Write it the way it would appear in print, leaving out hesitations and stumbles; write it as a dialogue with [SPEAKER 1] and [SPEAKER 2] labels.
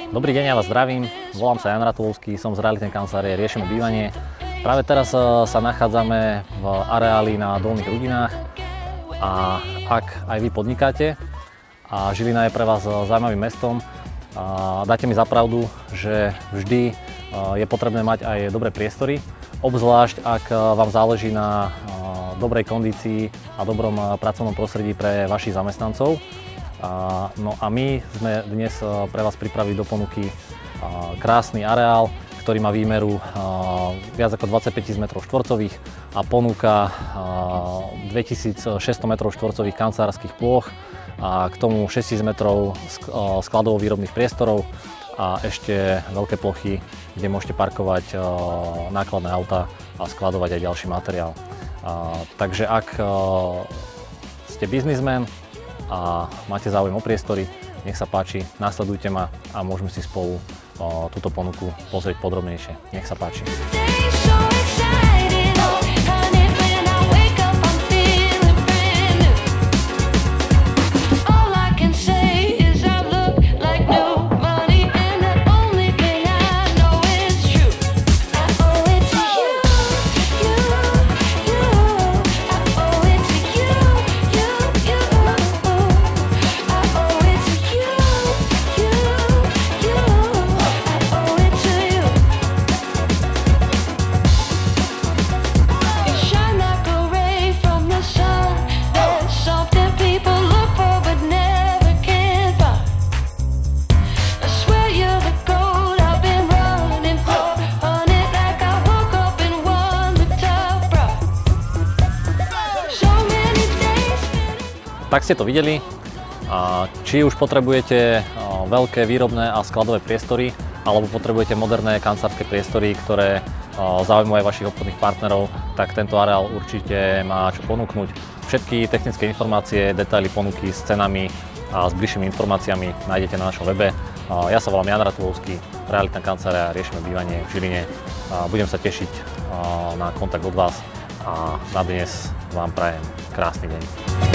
[SPEAKER 1] Dobrý deň, ja vás zdravím. Volám sa Jan Ratulovský, som z realitnej kancelárie Riešime bývanie. Práve teraz sa nachádzame v areáli na Dolných Rudinách a ak aj vy podnikáte a Žilina je pre vás zaujímavým mestom, dáte mi za pravdu, že vždy je potrebné mať aj dobré priestory, obzvlášť ak vám záleží na dobrej kondícii a dobrom pracovnom prostredí pre vašich zamestnancov. No a my sme dnes pre vás pripravili do ponuky krásny areál, ktorý má výmeru viac ako 25 000 m2 a ponúka 2600 m2 kancelárskych plôch a k tomu 6000 m skladovo-výrobných priestorov a ešte veľké plochy, kde môžete parkovať nákladné autá a skladovať aj ďalší materiál. Takže ak ste biznismen a máte záujem o priestory, nech sa páči, nasledujte ma a môžeme si spolu túto ponuku pozrieť podrobnejšie. Nech sa páči. Tak ste to videli, či už potrebujete veľké výrobné a skladové priestory, alebo potrebujete moderné kancelárske priestory, ktoré zaujímajú aj vašich obchodných partnerov, tak tento areál určite má čo ponúknuť. Všetky technické informácie, detaily ponuky s cenami a s bližšími informáciami nájdete na našom webe. Ja sa volám Jan Ratulovský, realitná kancelária Riešime bývanie v Žiline. Budem sa tešiť na kontakt od vás a na dnes vám prajem krásny deň.